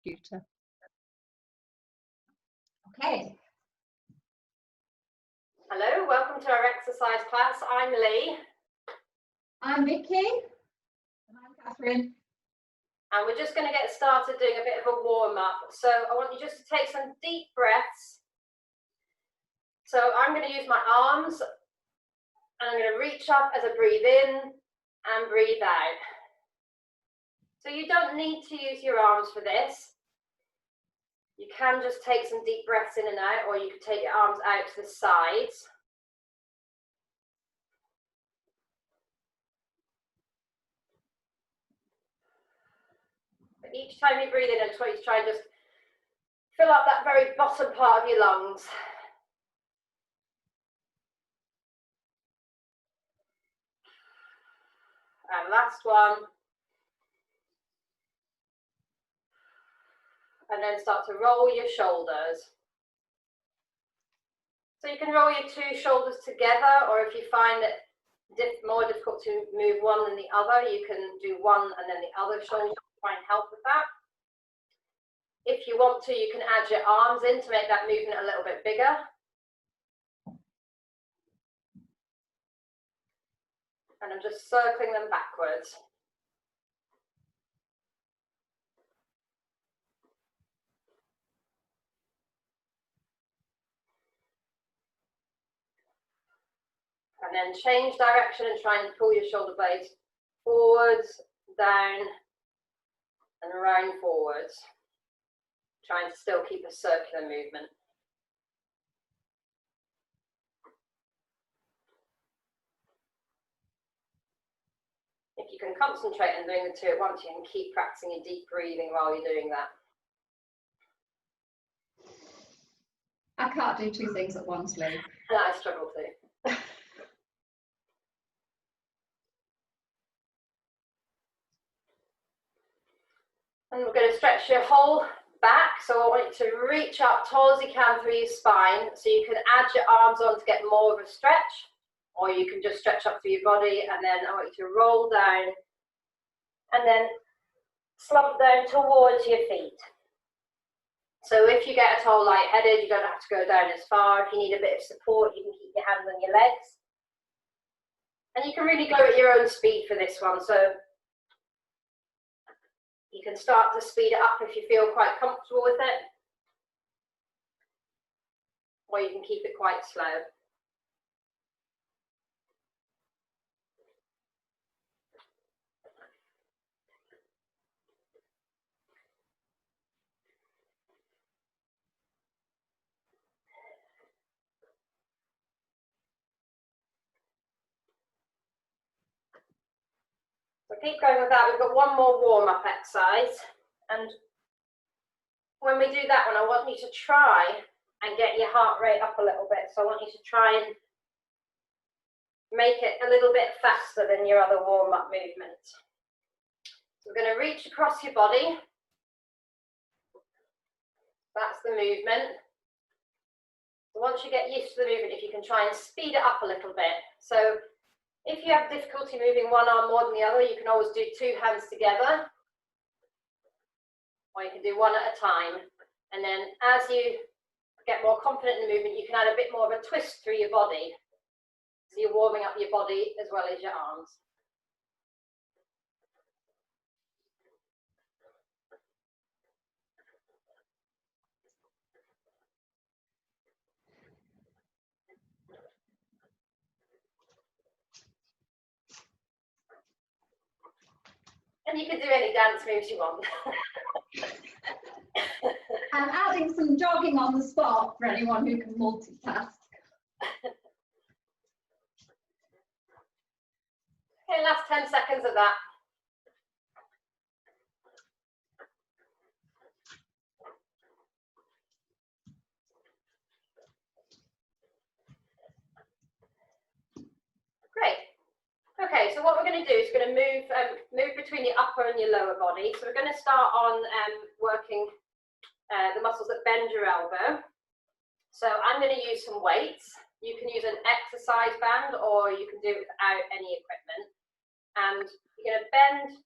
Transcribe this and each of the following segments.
computer. Okay. Hello, welcome to our exercise class. I'm Leigh. I'm Vicky. And I'm Catherine. And we're just going to get started doing a bit of a warm-up. So I want you just to take some deep breaths. So I'm going to use my arms and I'm going to reach up as I breathe in and breathe out. So you don't need to use your arms for this. You can just take some deep breaths in and out, or you can take your arms out to the sides. But each time you breathe in, I just want you to try and just fill up that very bottom part of your lungs. And last one. And then start to roll your shoulders. So you can roll your two shoulders together, or if you find it more difficult to move one than the other, you can do one and then the other shoulder to try and help with that. If you want to, you can add your arms in to make that movement a little bit bigger. And I'm just circling them backwards. And then change direction and try and pull your shoulder blades forwards, down, and around forwards. Trying to still keep a circular movement. If you can concentrate on doing the two at once, you can keep practicing your deep breathing while you're doing that. I can't do two things at once, Leigh. I struggle too. And we're going to stretch your whole back, so I want you to reach up tall as you can through your spine, so you can add your arms on to get more of a stretch, or you can just stretch up through your body, and then I want you to roll down and then slump down towards your feet. So if you get at all lightheaded, you don't have to go down as far. If you need a bit of support, you can keep your hands on your legs. And you can really go at your own speed for this one, so you can start to speed it up if you feel quite comfortable with it, or you can keep it quite slow. So keep going with that. We've got one more warm-up exercise, and when we do that one, I want you to try and get your heart rate up a little bit. So I want you to try and make it a little bit faster than your other warm-up movements. So we're going to reach across your body. That's the movement. So once you get used to the movement, if you can try and speed it up a little bit. So if you have difficulty moving one arm more than the other, you can always do two hands together, or you can do one at a time. And then as you get more confident in the movement, you can add a bit more of a twist through your body. So you're warming up your body as well as your arms. And you can do any dance moves you want. And adding some jogging on the spot for anyone who can multitask. Okay, last 10 seconds of that. Great. Okay, so what we're going to do is we're going to move between your upper and your lower body. So we're going to start on working the muscles that bend your elbow. So I'm going to use some weights. You can use an exercise band, or you can do it without any equipment. And you're going to bend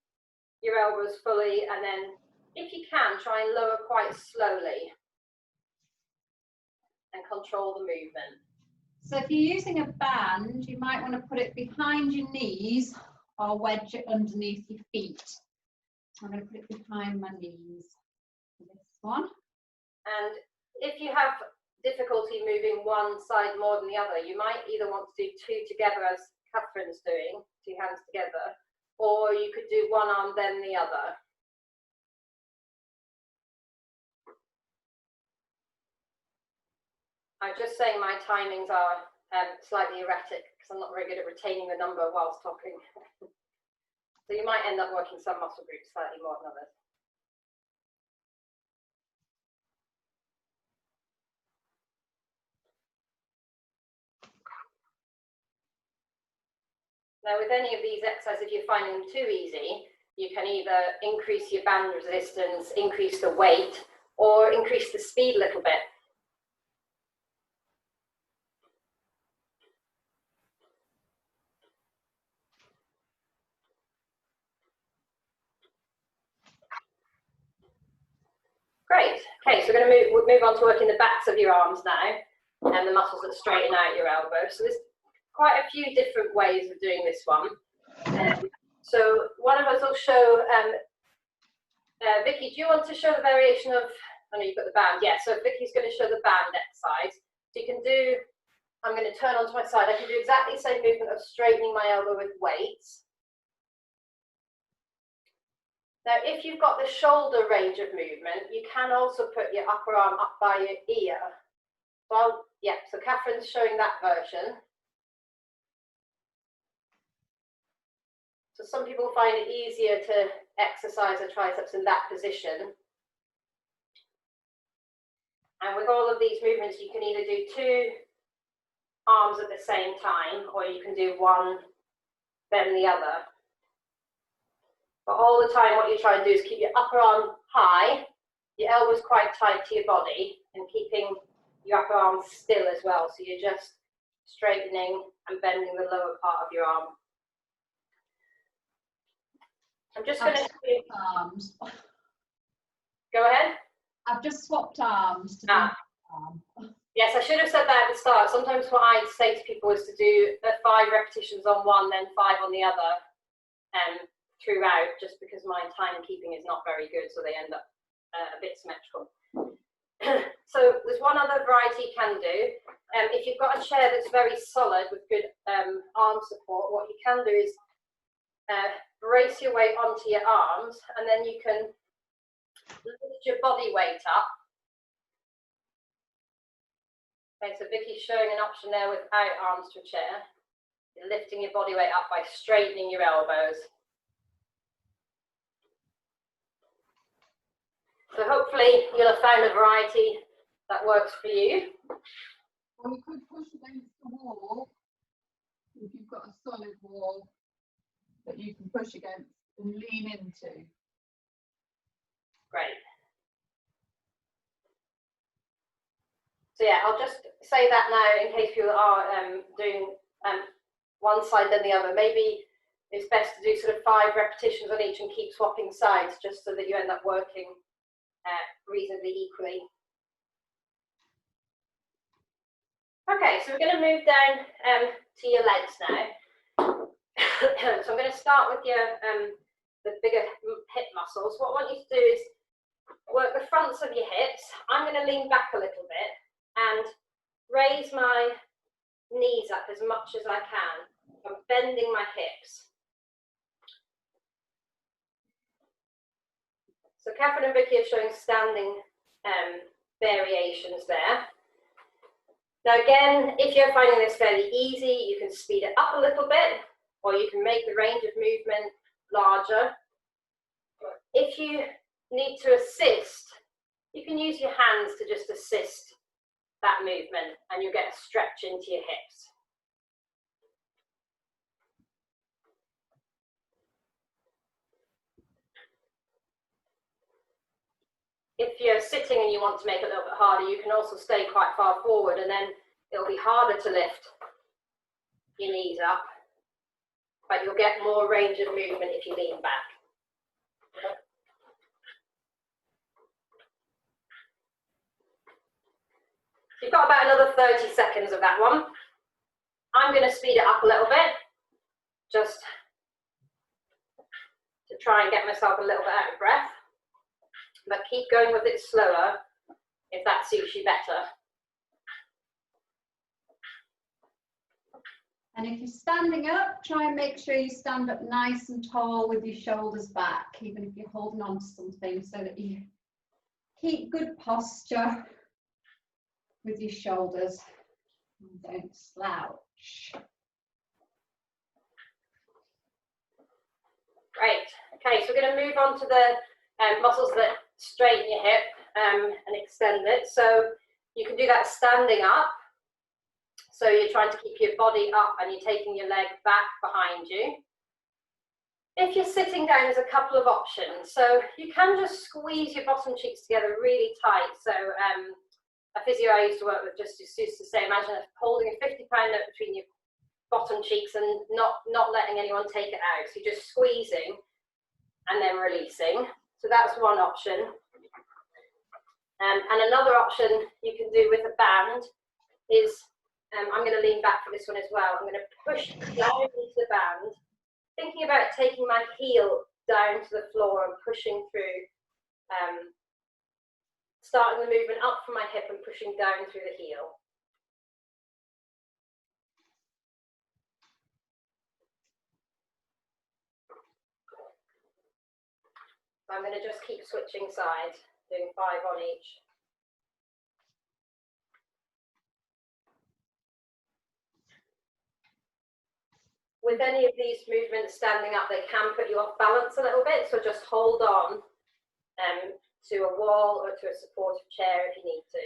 your elbows fully and then If you can, try and lower quite slowly and control the movement. So if you're using a band, you might want to put it behind your knees or wedge it underneath your feet. I'm going to put it behind my knees for this one. And if you have difficulty moving one side more than the other, you might either want to do two together as Catherine's doing, two hands together, or you could do one arm then the other. I'm just saying my timings are slightly erratic because I'm not very good at retaining the number whilst talking. So you might end up working some muscle groups slightly more than others. Now with any of these exercises, if you're finding them too easy, you can either increase your band resistance, increase the weight, or increase the speed a little bit. Great. Okay, so we'll move on to working the backs of your arms now, and the muscles that straighten out your elbows. So there's quite a few different ways of doing this one. So one of us will show, Vicky, do you want to show the variation of, I know you've got the band, yeah, so Vicky's going to show the band exercise. So you can do, I'm going to turn onto my side, I can do exactly the same movement of straightening my elbow with weights. Now, if you've got the shoulder range of movement, you can also put your upper arm up by your ear. Well, yeah, so Catherine's showing that version. So some people find it easier to exercise their triceps in that position. And with all of these movements, you can either do two arms at the same time, or you can do one, then the other. But all the time, what you try and do is keep your upper arm high, your elbows quite tight to your body, and keeping your upper arm still as well. So you're just straightening and bending the lower part of your arm. I'm just going to do arms. Go ahead. I've just swapped arms to arm. Yes, I should have said that at the start. Sometimes what I'd say to people is to do 5 repetitions on one, then 5 on the other, throughout, just because my timekeeping is not very good, so they end up a bit symmetrical. So there's one other variety you can do. If you've got a chair that's very solid with good arm support, what you can do is brace your weight onto your arms, and then you can lift your body weight up. Okay, so Vicky's showing an option there without arms to a chair. You're lifting your body weight up by straightening your elbows. So hopefully you'll have found a variety that works for you. Or you could push against the wall if you've got a solid wall that you can push against and lean into. Great. So yeah, I'll just say that now in case people are doing one side then the other. Maybe it's best to do sort of 5 repetitions on each and keep swapping sides, just so that you end up working reasonably equally. Okay, so we're going to move down to your legs now. So I'm going to start with your the bigger hip muscles. What I want you to do is work the fronts of your hips. I'm going to lean back a little bit and raise my knees up as much as I can. I'm bending my hips. So Catherine and Vicky are showing standing variations there. Now again, if you're finding this fairly easy, you can speed it up a little bit, or you can make the range of movement larger. If you need to assist, you can use your hands to just assist that movement, and you'll get a stretch into your hips. If you're sitting and you want to make it a little bit harder, you can also stay quite far forward, and then it'll be harder to lift your knees up, but you'll get more range of movement if you lean back. You've got about another 30 seconds of that one. I'm going to speed it up a little bit, just to try and get myself a little bit out of breath. But keep going with it slower if that suits you better. And if you're standing up, try and make sure you stand up nice and tall with your shoulders back, even if you're holding on to something, so that you keep good posture with your shoulders and don't slouch. Great. Okay, so we're going to move on to the muscles that straighten your hip and extend it. So you can do that standing up. So you're trying to keep your body up and you're taking your leg back behind you. If you're sitting down, there's a couple of options. So you can just squeeze your bottom cheeks together really tight. So a physio I used to work with just used to say, imagine holding a 50-pound note between your bottom cheeks and not letting anyone take it out. So you're just squeezing and then releasing. So that's one option. And another option you can do with a band is, I'm going to lean back for this one as well. I'm going to push down into the band, thinking about taking my heel down to the floor and pushing through, starting the movement up from my hip and pushing down through the heel. So I'm going to just keep switching sides, doing 5 on each. With any of these movements standing up, they can put you off balance a little bit, so just hold on to a wall or to a supportive chair if you need to.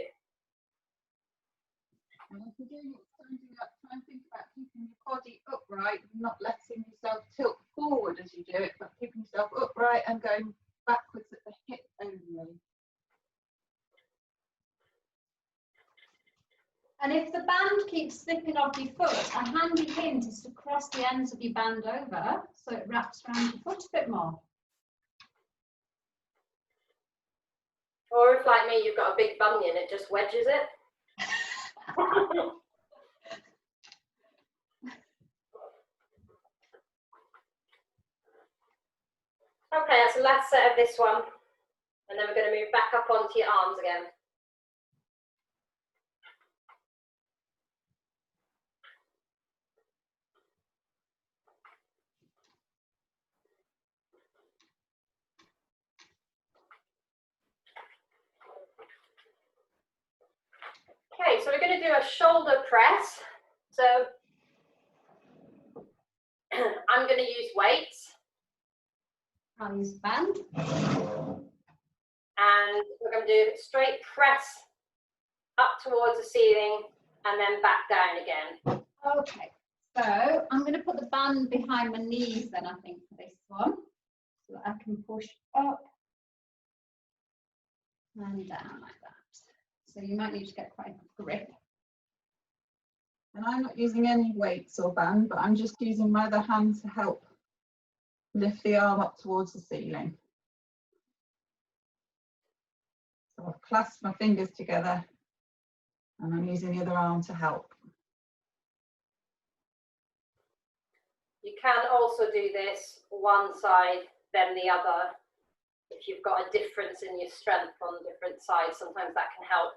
And if you're doing it standing up, try and think about keeping your body upright, not letting yourself tilt forward as you do it, but keeping yourself upright and going backwards at the hip only. And if the band keeps slipping off your foot, a handy hint is to cross the ends of your band over so it wraps around your foot a bit more. Or if, like me, you've got a big bunion, it just wedges it. Okay, that's the last set of this one. And then we're going to move back up onto your arms again. Okay, so we're going to do a shoulder press. So I'm going to use weights. I'll use the band. And we're going to do a straight press up towards the ceiling and then back down again. Okay, so I'm going to put the band behind my knees then, I think, for this one, so that I can push up and down like that. So you might need to get quite a grip. And I'm not using any weights or band, but I'm just using my other hand to help lift the arm up towards the ceiling. So I've clasped my fingers together and I'm using the other arm to help. You can also do this one side, then the other. If you've got a difference in your strength on different sides, sometimes that can help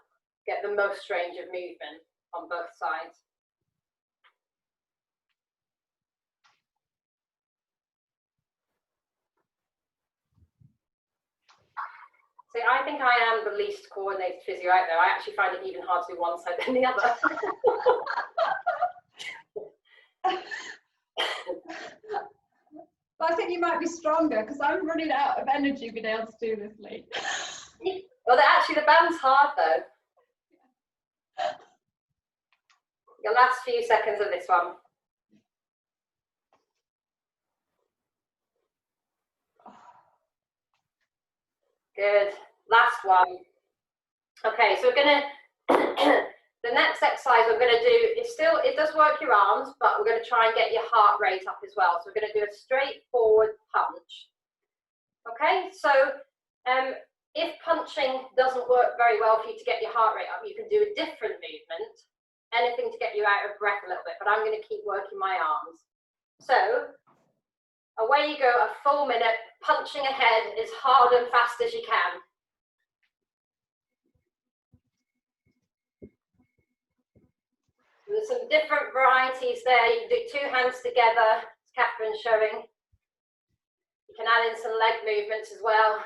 get the most range of movement on both sides. See, I think I am the least coordinated physio out there. I actually find it even hard to do one side than the other. But I think you might be stronger because I'm running out of energy being able to do this, Leigh. Well, actually, the band's hard though. Your last few seconds of this one. Good. Last one. Okay, so we're gonna the next exercise we're gonna do is still, it does work your arms, but we're gonna try and get your heart rate up as well. So we're gonna do a straight forward punch. Okay, so If punching doesn't work very well for you to get your heart rate up, you can do a different movement, anything to get you out of breath a little bit, but I'm going to keep working my arms. So away you go, a full minute, punching ahead as hard and fast as you can. There's some different varieties there. You can do 2 hands together, as Catherine's showing. You can add in some leg movements as well.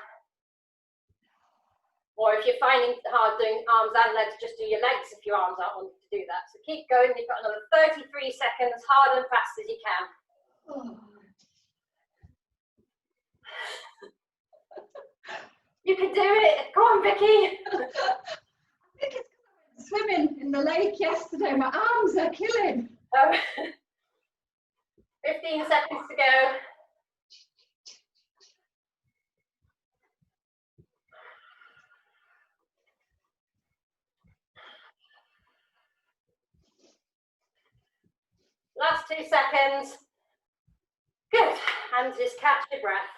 Or if you're finding it hard doing arms and legs, just do your legs if your arms aren't wanting to do that. So keep going. You've got another 33 seconds, hard and fast as you can. You can do it. Come on, Vicky. I think it's because I went swimming in the lake yesterday. My arms are killing. 15 seconds to go. Last 2 seconds. Good. And just catch your breath.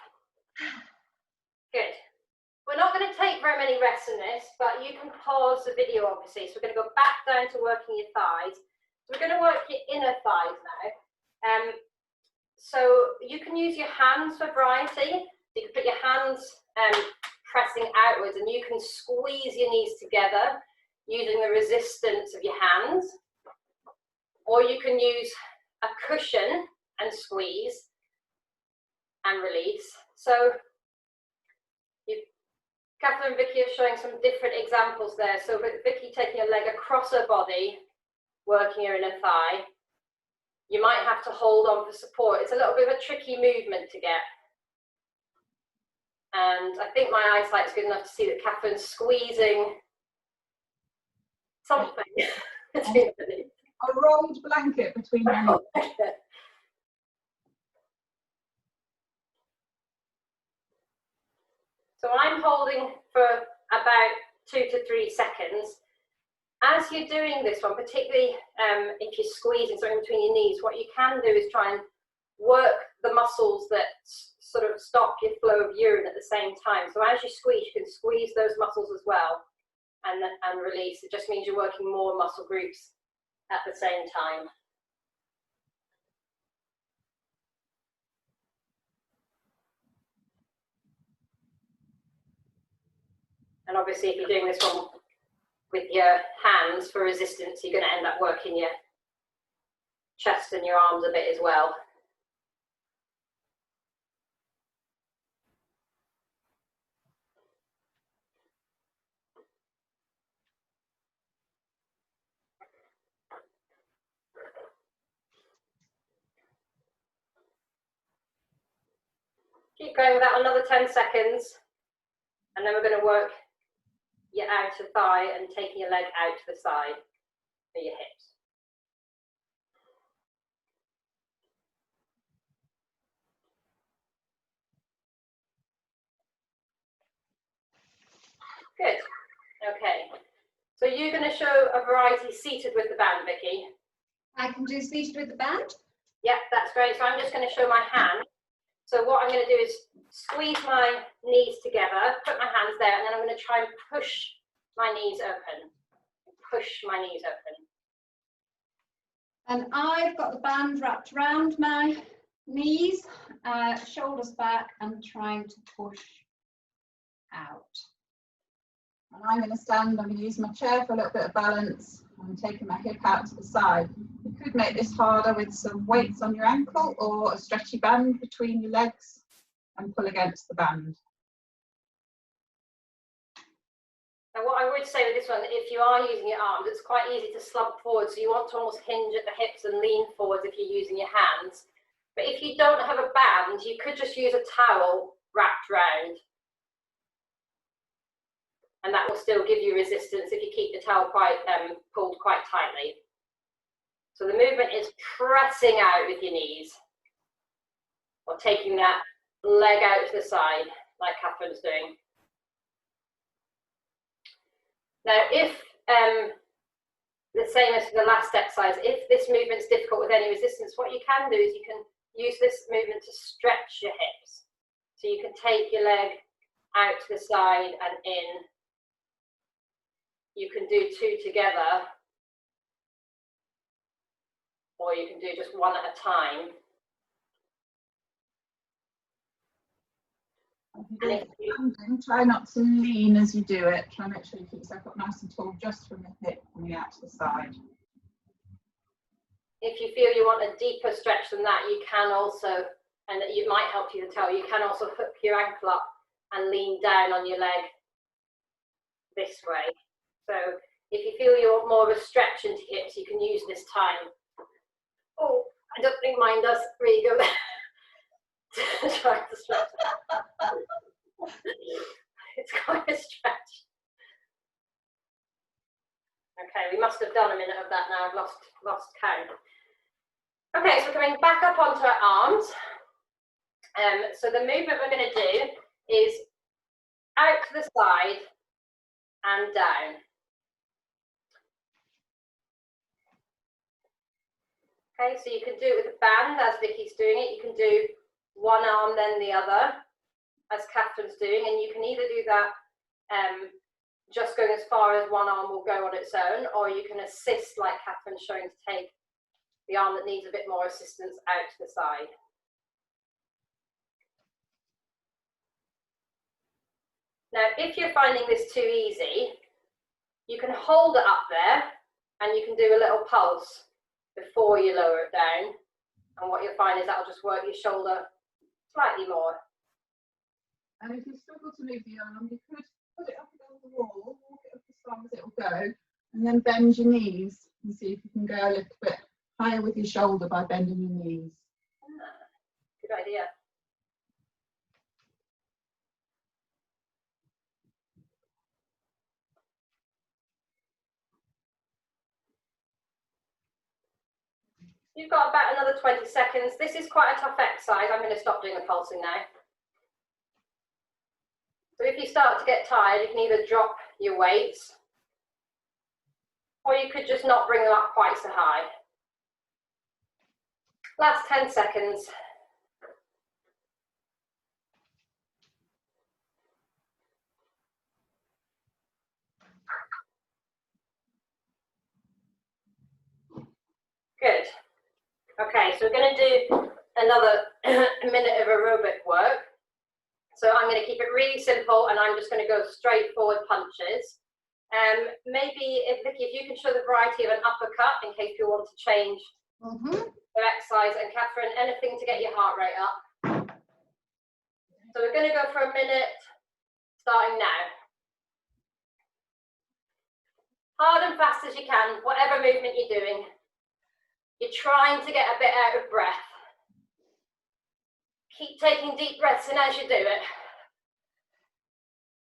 Good. We're not going to take very many rests in this, but you can pause the video obviously. So we're going to go back down to working your thighs. So we're going to work your inner thighs now. So you can use your hands for variety. You can put your hands pressing outwards, and you can squeeze your knees together using the resistance of your hands. Or you can use a cushion and squeeze and release. So Catherine and Vicky are showing some different examples there. So with Vicky taking a leg across her body, working her inner thigh, you might have to hold on for support. It's a little bit of a tricky movement to get. And I think my eyesight's good enough to see that Catherine's squeezing something. A rolled blanket between your knees. So I'm holding for about 2 to 3 seconds. As you're doing this one, particularly if you're squeezing something between your knees, what you can do is try and work the muscles that sort of stop your flow of urine at the same time. So as you can squeeze those muscles as well and release. It just means you're working more muscle groups at the same time. And obviously if you're doing this one with your hands for resistance, you're going to end up working your chest and your arms a bit as well. Keep going with that another 10 seconds, and then we're going to work your outer thigh and taking your leg out to the side for your hips. Good. Okay. So you're going to show a variety seated with the band, Vicky. I can do seated with the band. Yep, that's great. So I'm just going to show my hand. So what I'm going to do is squeeze my knees together, put my hands there, and then I'm going to try and push my knees open. Push my knees open. And I've got the band wrapped around my knees, shoulders back, and trying to push out. And I'm going to stand, I'm going to use my chair for a little bit of balance. I'm taking my hip out to the side. You could make this harder with some weights on your ankle or a stretchy band between your legs and pull against the band. And what I would say with this one, if you are using your arms, it's quite easy to slump forward. So you want to almost hinge at the hips and lean forwards if you're using your hands. But if you don't have a band, you could just use a towel wrapped round. And that will still give you resistance if you keep the towel quite pulled quite tightly. So the movement is pressing out with your knees, or taking that leg out to the side, like Catherine's doing. Now, if the same as for the last exercise, if this movement's difficult with any resistance, what you can do is you can use this movement to stretch your hips. So you can take your leg out to the side and in. You can do 2 together, or you can do just 1 at a time. Try not to lean as you do it. Try and make sure you keep yourself up nice and tall just from the hip coming out to the side. If you feel you want a deeper stretch than that, you can also, and that it might help you to tell, you can also hook your ankle up and lean down on your leg this way. So if you feel you want more of a stretch into hips, you can use this time. Oh, I don't think mine does. Really go there. Try to stretch. It's quite a stretch. Okay, we must have done a minute of that now. I've lost count. Okay, so we're coming back up onto our arms. So the movement we're going to do is out to the side and down. Okay, so you can do it with a band as Vicky's doing it. You can do one arm then the other as Catherine's doing, and you can either do that just going as far as one arm will go on its own, or you can assist like Catherine's showing to take the arm that needs a bit more assistance out to the side. Now, if you're finding this too easy, you can hold it up there and you can do a little pulse before you lower it down. And what you'll find is that'll just work your shoulder slightly more. And if you struggle to move the arm, you could put it up against the wall, walk it up as far as it will go, and then bend your knees and see if you can go a little bit higher with your shoulder by bending your knees. Good idea. You've got about another 20 seconds. This is quite a tough exercise. I'm going to stop doing the pulsing now. So if you start to get tired, you can either drop your weights, or you could just not bring them up quite so high. Last 10 seconds. Good. Okay, so we're going to do another minute of aerobic work. So I'm going to keep it really simple, and I'm just going to go straight forward punches. Maybe, Vicky, if you can show the variety of an uppercut in case you want to change the exercise, and Catherine, anything to get your heart rate up. So we're going to go for a minute, starting now. Hard and fast as you can, whatever movement you're doing. You're trying to get a bit out of breath. Keep taking deep breaths in as you do it.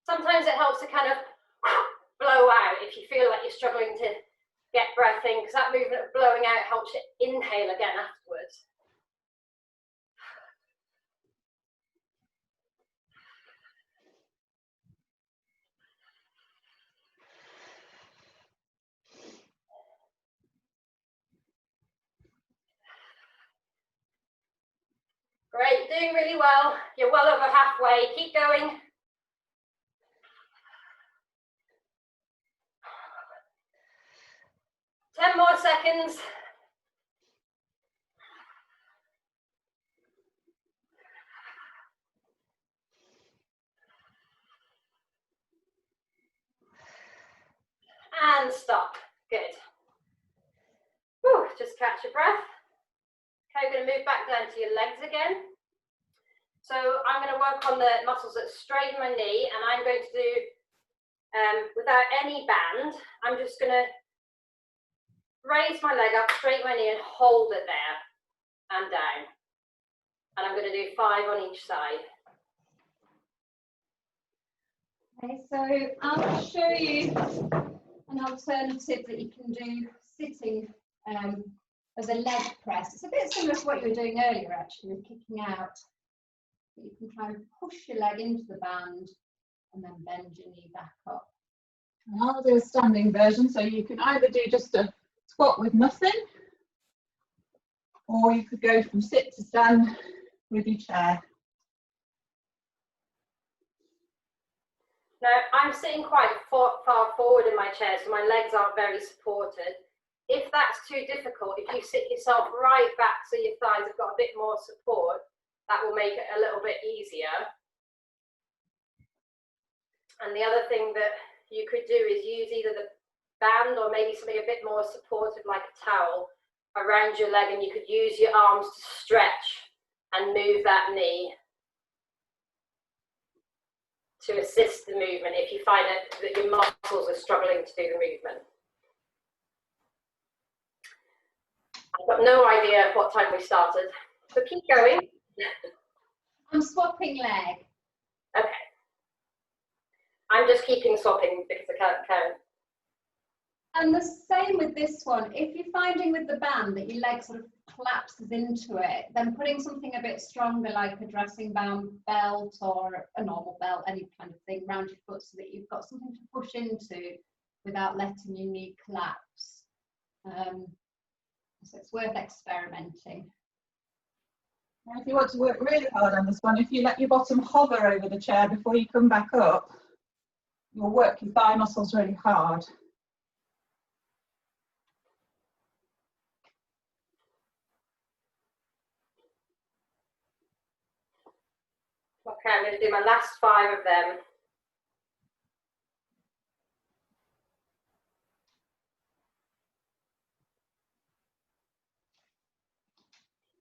Sometimes it helps to kind of blow out if you feel like you're struggling to get breath in, because that movement of blowing out helps you inhale again afterwards. Great, doing really well. You're well over halfway. Keep going. Ten more seconds. And stop. Good. Whew, just catch your breath. Okay, we're going to move back down to your legs again. So I'm going to work on the muscles that straighten my knee, and I'm going to do, without any band, I'm just going to raise my leg up, straighten my knee, and hold it there and down. And I'm going to do 5 on each side. Okay, so I'll show you an alternative that you can do sitting as a leg press. It's a bit similar to what you were doing earlier, actually, with kicking out. But you can try and push your leg into the band and then bend your knee back up. And I'll do a standing version, so you can either do just a squat with nothing, or you could go from sit to stand with your chair. Now, I'm sitting quite far forward in my chair, so my legs aren't very supported. If that's too difficult, if you sit yourself right back so your thighs have got a bit more support, that will make it a little bit easier. And the other thing that you could do is use either the band or maybe something a bit more supportive like a towel around your leg, and you could use your arms to stretch and move that knee to assist the movement if you find that your muscles are struggling to do the movement. I've got no idea what time we started, so keep going. I'm swapping leg. Okay. I'm just keeping swapping because I can't count. And the same with this one. If you're finding with the band that your leg sort of collapses into it, then putting something a bit stronger like a dressing band belt or a normal belt, any kind of thing around your foot so that you've got something to push into without letting your knee collapse. So it's worth experimenting. Now, if you want to work really hard on this one, if you let your bottom hover over the chair before you come back up, you'll work your thigh muscles really hard. Okay, I'm going to do my last 5 of them.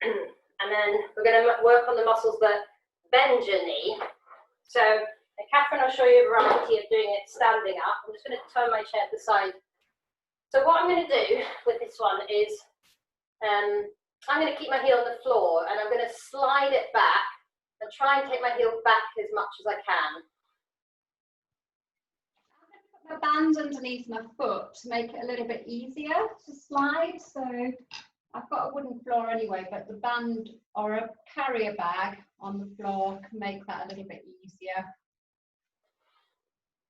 And then we're going to work on the muscles that bend your knee. So Catherine will show you a variety of doing it standing up. I'm just going to turn my chair to the side. So what I'm going to do with this one is I'm going to keep my heel on the floor and I'm going to slide it back and try and take my heel back as much as I can. I'm going to put my band underneath my foot to make it a little bit easier to slide. So I've got a wooden floor anyway, but the band or a carrier bag on the floor can make that a little bit easier.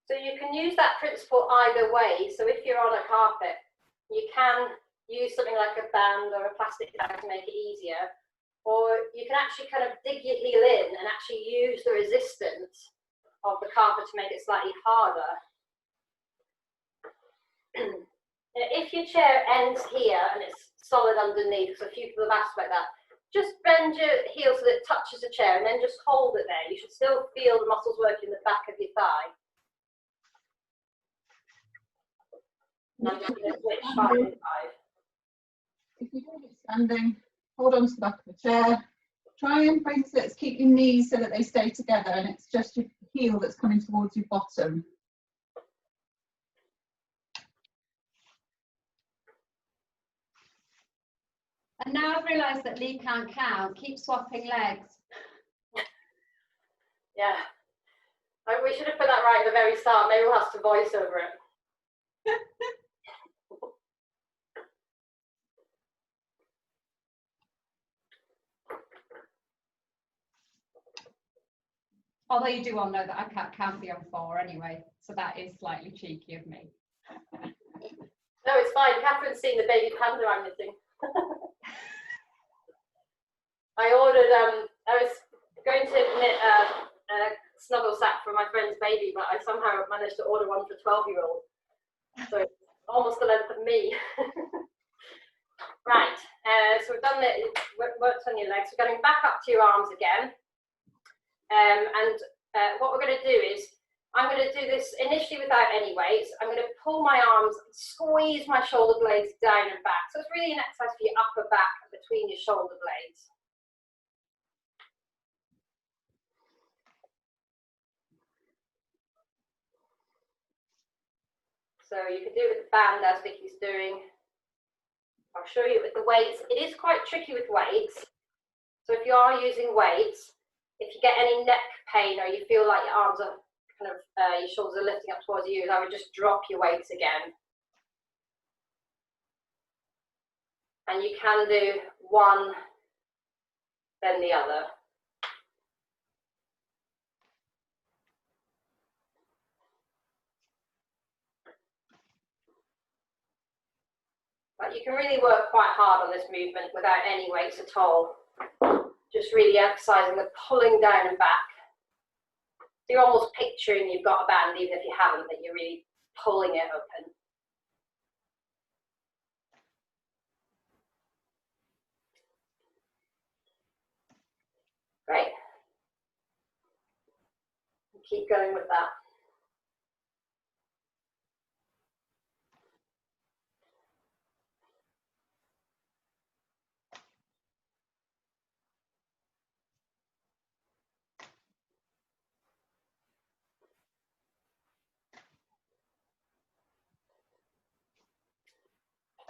So you can use that principle either way. So if you're on a carpet, you can use something like a band or a plastic bag to make it easier. Or you can actually kind of dig your heel in and actually use the resistance of the carpet to make it slightly harder. If your chair ends here and it's solid underneath, so a few people have asked about that, just bend your heel so that it touches the chair and then just hold it there. You should still feel the muscles working in the back of your thigh. And I'm just going to switch 5 and 5. If you're doing it standing, hold on to the back of the chair. Try and bring it, keep your knees so that they stay together and it's just your heel that's coming towards your bottom. And now I've realised that Leigh can't count. Keep swapping legs. Yeah. We should have put that right at the very start. Maybe we'll have to voice over it. Although you do all know that I can't count beyond 4 anyway, so that is slightly cheeky of me. No, it's fine. Catherine's seen the baby panda I'm knitting. I ordered, I was going to knit a snuggle sack for my friend's baby, but I somehow managed to order one for a 12-year-old. So it's almost the length of me. Right, so we've done it, worked on your legs. We're going back up to your arms again. What we're going to do is, I'm going to do this initially without any weights. I'm going to pull my arms, squeeze my shoulder blades down and back. So it's really an exercise for your upper back and between your shoulder blades. So you can do it with the band as Vicky's doing. I'll show you with the weights. It is quite tricky with weights. So if you are using weights, if you get any neck pain or you feel like your arms are kind of, your shoulders are lifting up towards you, I would just drop your weights again. And you can do one, then the other. But you can really work quite hard on this movement without any weights at all. Just really emphasising the pulling down and back. So you're almost picturing you've got a band, even if you haven't, that you're really pulling it open. Great. Keep going with that.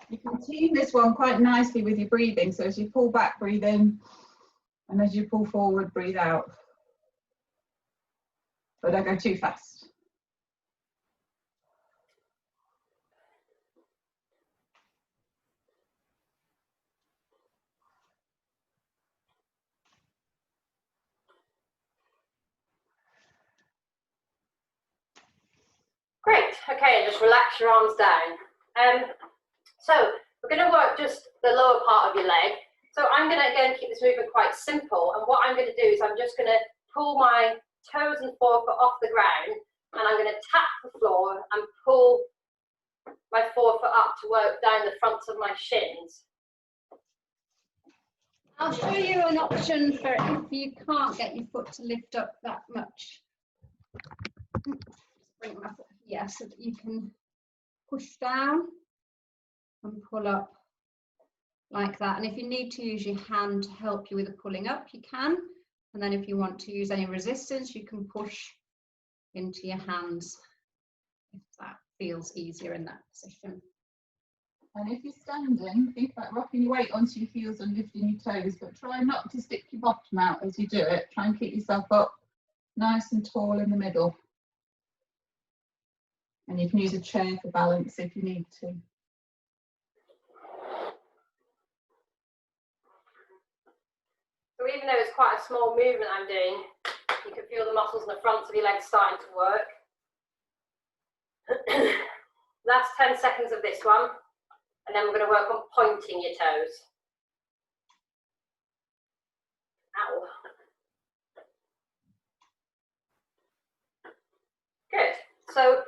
You can tune this one quite nicely with your breathing. So as you pull back, breathe in, and as you pull forward, breathe out. But don't go too fast. Great. Okay, and just relax your arms down. So we're going to work just the lower part of your leg. So I'm going to, again, keep this movement quite simple. And what I'm going to do is I'm just going to pull my toes and forefoot off the ground, and I'm going to tap the floor and pull my forefoot up to work down the fronts of my shins. I'll show you an option for if you can't get your foot to lift up that much. Bring my foot here so that you can push down and pull up like that. And if you need to use your hand to help you with the pulling up, you can. And then if you want to use any resistance, you can push into your hands if that feels easier in that position. And if you're standing, think about rocking your weight onto your heels and lifting your toes, but try not to stick your bottom out as you do it. Try and keep yourself up nice and tall in the middle. And you can use a chair for balance if you need to. So even though it's quite a small movement I'm doing, you can feel the muscles in the fronts of your legs starting to work. Last 10 seconds of this one, and then we're going to work on pointing your toes. Ow. Good. So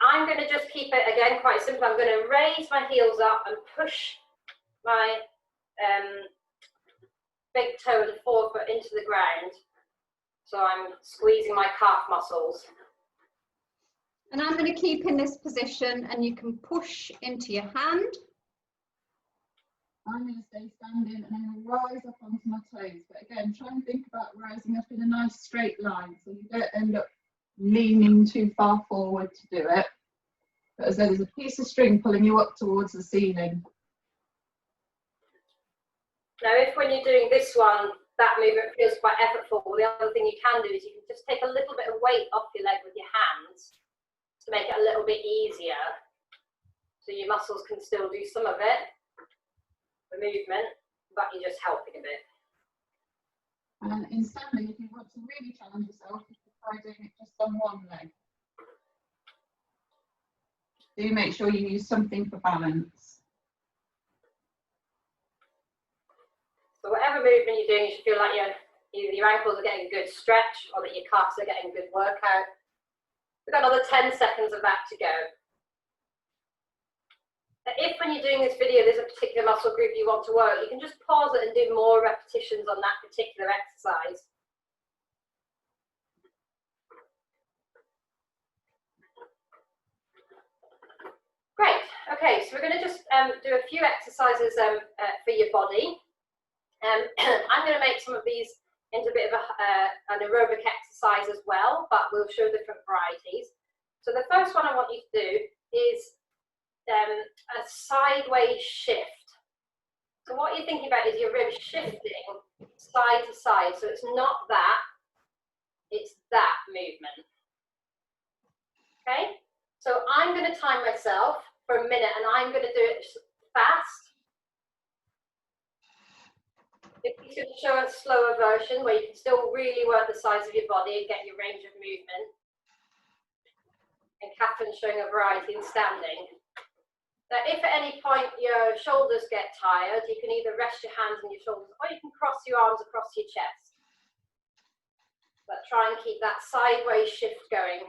I'm going to just keep it, again, quite simple. I'm going to raise my heels up and push my big toe and forefoot into the ground. So I'm squeezing my calf muscles. And I'm going to keep in this position, and you can push into your hand. I'm going to stay standing and I'm going to rise up onto my toes. But again, try and think about rising up in a nice straight line so you don't end up leaning too far forward to do it. But as though there's a piece of string pulling you up towards the ceiling. Now, if when you're doing this one, that movement feels quite effortful, the other thing you can do is you can just take a little bit of weight off your leg with your hands to make it a little bit easier. So your muscles can still do some of it, the movement, but you're just helping a bit. And in standing, if you want to really challenge yourself, you can try doing it just on one leg. Do make sure you use something for balance. So whatever movement you're doing, you should feel like either your ankles are getting a good stretch or that your calves are getting a good workout. We've got another 10 seconds of that to go. If when you're doing this video, there's a particular muscle group you want to work, you can just pause it and do more repetitions on that particular exercise. Great. Okay, so we're going to just do a few exercises for your body. I'm going to make some of these into a bit of an aerobic exercise as well, but we'll show different varieties. So the first one I want you to do is a sideways shift. So what you're thinking about is you're really shifting side to side. So it's not that, it's that movement. Okay? So I'm going to time myself for a minute and I'm going to do it fast. If you could show a slower version where you can still really work the size of your body and get your range of movement. And Catherine's showing a variety in standing. Now, if at any point your shoulders get tired, you can either rest your hands on your shoulders or you can cross your arms across your chest. But try and keep that sideways shift going.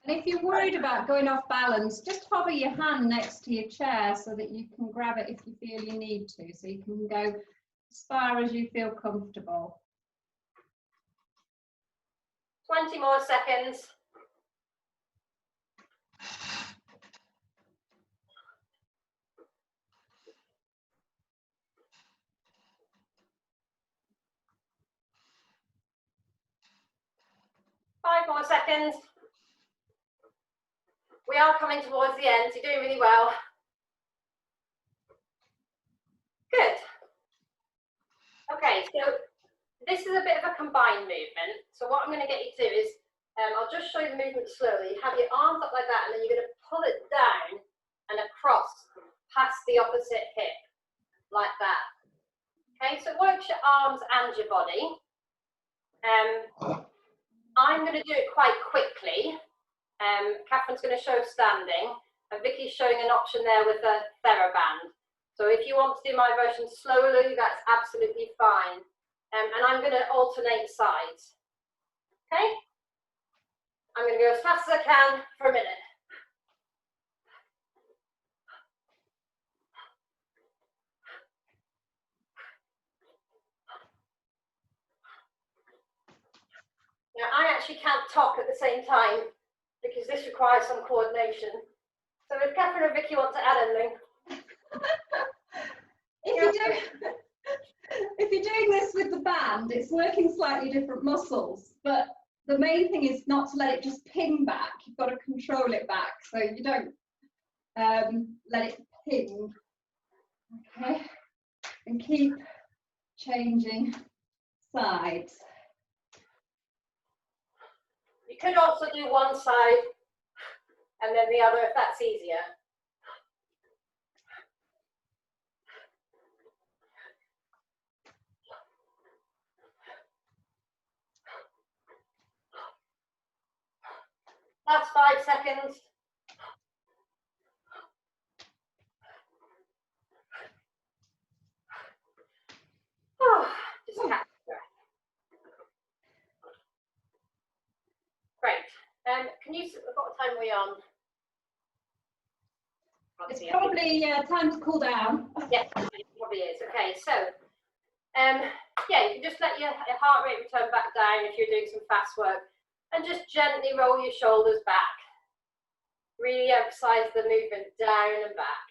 And if you're worried about going off balance, just hover your hand next to your chair so that you can grab it if you feel you need to. So you can go as far as you feel comfortable. 20 more seconds. Five more seconds. We are coming towards the end, so you're doing really well. Good. Okay, so this is a bit of a combined movement. So what I'm going to get you to do is, I'll just show you the movement slowly. You have your arms up like that, and then you're going to pull it down and across past the opposite hip, like that. Okay, so it works your arms and your body. I'm going to do it quite quickly. Catherine's going to show standing, and Vicky's showing an option there with a TheraBand. So if you want to do my version slowly, that's absolutely fine. And I'm going to alternate sides. Okay? I'm going to go as fast as I can for a minute. Now, I actually can't talk at the same time because this requires some coordination. So if Catherine or Vicky want to add anything. If you're doing this with the band, it's working slightly different muscles, but the main thing is not to let it just ping back. You've got to control it back so you don't let it ping. Okay, and keep changing sides. You could also do one side and then the other if that's easier. Last 5 seconds. Oh, just catch the breath. Great. Can you, what time are we on? It's probably time to cool down. Yes, it probably is. Okay, so yeah, you can just let your heart rate return back down if you're doing some fast work, and just gently roll your shoulders back. Really emphasize the movement down and back.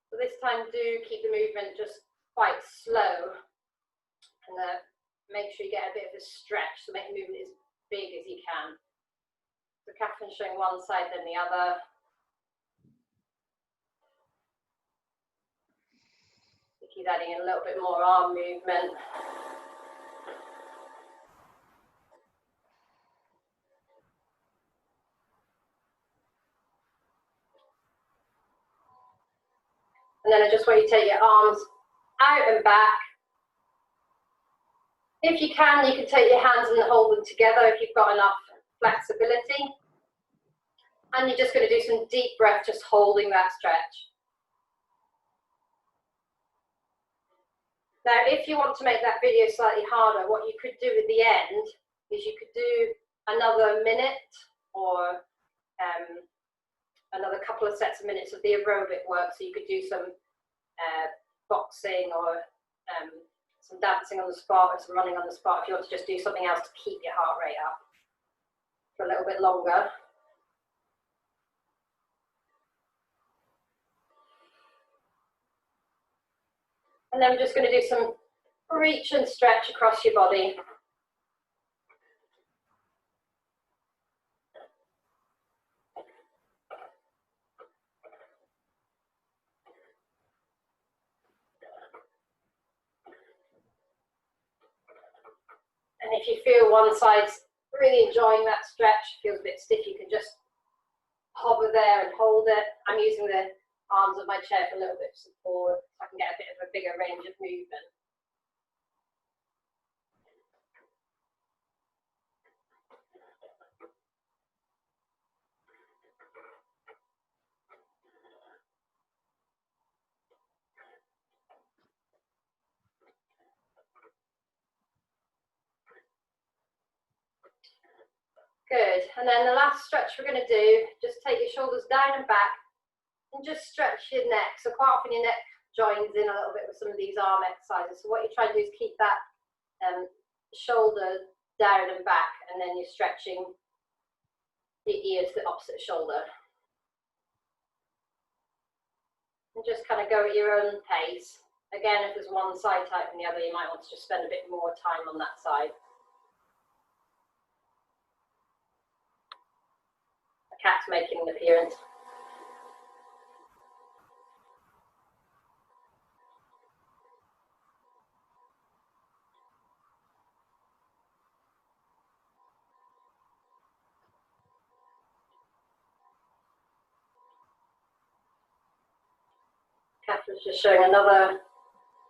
So this time do keep the movement just quite slow, and make sure you get a bit of a stretch, so make the movement as big as you can. So Catherine's showing one side then the other. Vicky's adding in a little bit more arm movement. And then I just want you to take your arms out and back. If you can take your hands and hold them together if you've got enough flexibility. And you're just going to do some deep breath, just holding that stretch. Now, if you want to make that video slightly harder, what you could do at the end is you could do another minute or another couple of sets of minutes of the aerobic work. So you could do some boxing or some dancing on the spot or some running on the spot if you want to just do something else to keep your heart rate up for a little bit longer. And then we're just going to do some reach and stretch across your body. And if you feel one side's really enjoying that stretch, feels a bit stiff, you can just hover there and hold it. I'm using the arms of my chair for a little bit of support so I can get a bit of a bigger range of movement. Good. And then the last stretch we're going to do, just take your shoulders down and back and just stretch your neck. So quite often your neck joins in a little bit with some of these arm exercises. So what you're trying to do is keep that shoulder down and back, and then you're stretching the ear to the opposite shoulder. And just kind of go at your own pace. Again, if there's one side tighter than the other, you might want to just spend a bit more time on that side. A cat's making an appearance. Catherine's just showing another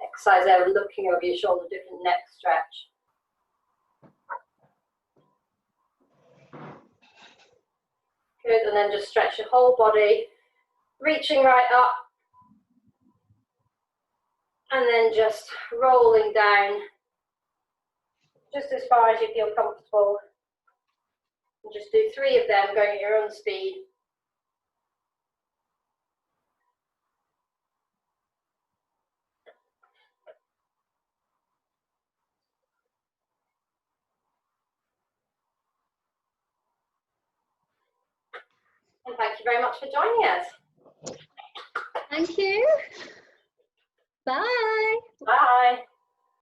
exercise there, looking over your shoulder, different neck stretch. Good, and then just stretch your whole body, reaching right up, and then just rolling down, just as far as you feel comfortable. And just do 3 of them, going at your own speed. And thank you very much for joining us. Thank you. Bye. Bye.